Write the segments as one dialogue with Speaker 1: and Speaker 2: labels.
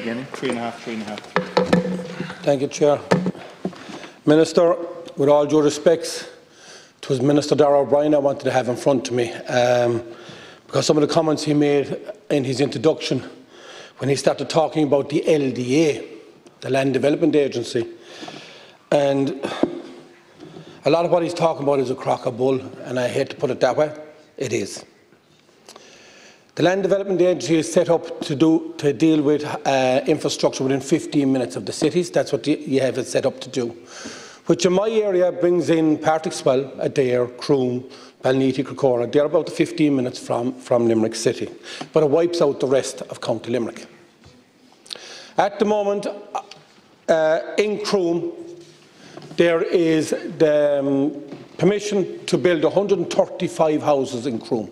Speaker 1: beginning. 3.5.
Speaker 2: Thank you, Chair. Minister, with all due respects, it was Minister Darragh O'Brien I wanted to have in front of me because some of the comments he made in his introduction when he started talking about the LDA, the Land Development Agency, and a lot of what he's talking about is a crock of bull, and I hate to put it that way. It is. The Land Development Agency is set up to deal with infrastructure within 15 minutes of the cities. That's what you have it set up to do, which in my area brings in Partickswell, Adair, Croom, Balneety, Crocora. They're about 15 minutes from Limerick City, but it wipes out the rest of County Limerick. At the moment, in Croom, there is the permission to build 135 houses in Croom.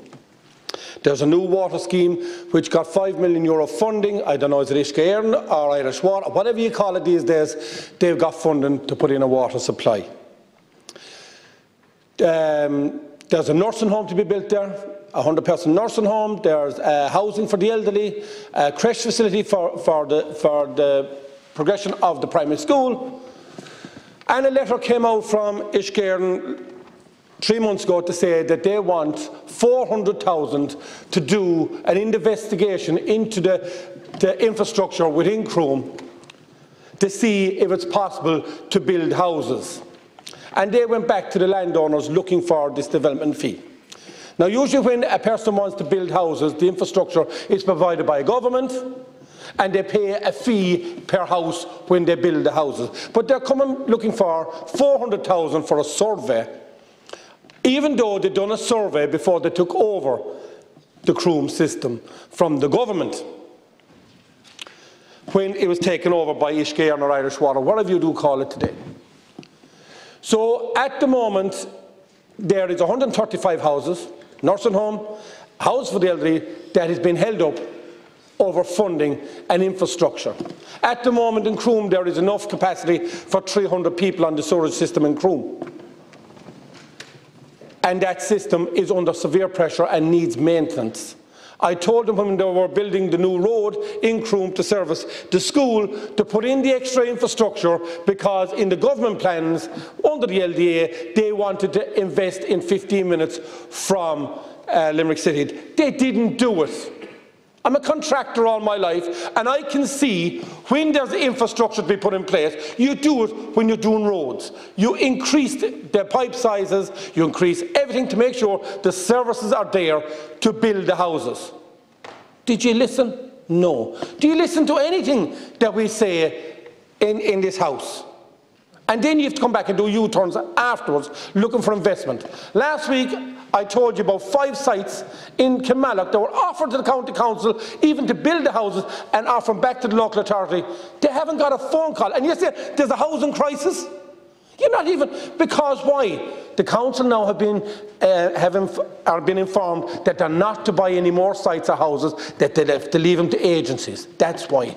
Speaker 2: There's a new water scheme which got €5 million funding. I don't know, is it Féin or Irish Water, whatever you call it these days, they've got funding to put in a water supply. There's a nursing home to be built there, a 100-person nursing home. There's housing for the elderly, a creche facility for the progression of the primary school. And a letter came out from Féin 3 months ago to say that they want 400,000 to do an investigation into the infrastructure within Croom to see if it's possible to build houses. And they went back to the landowners looking for this development fee. Now, usually when a person wants to build houses, the infrastructure is provided by a government, and they pay a fee per house when they build the houses. But they're coming looking for 400,000 for a survey, even though they'd done a survey before they took over the Croom system from the government, when it was taken over by Féin or Irish Water, whatever you do call it today. So at the moment, there is 135 houses, nursing home, house for the elderly, that has been held up over funding and infrastructure. At the moment in Croom, there is enough capacity for 300 people on the sewerage system in Croom. And that system is under severe pressure and needs maintenance. I told them when they were building the new road in Croom to service the school to put in the extra infrastructure, because in the government plans under the LDA they wanted to invest in 15 minutes from Limerick City. They didn't do it. I'm a contractor all my life, and I can see when there's infrastructure to be put in place, you do it when you're doing roads. You increase the pipe sizes, you increase everything to make sure the services are there to build the houses. Did you listen? No. Do you listen to anything that we say in this house? And then you have to come back and do U-turns afterwards, looking for investment. Last week, I told you about 5 sites in Kilmallock that were offered to the County Council even to build the houses and offer them back to the local authority. They haven't got a phone call. And you say there's a housing crisis? You're not even, because why? The council now have been informed that they're not to buy any more sites or houses, that they have to leave them to agencies. That's why.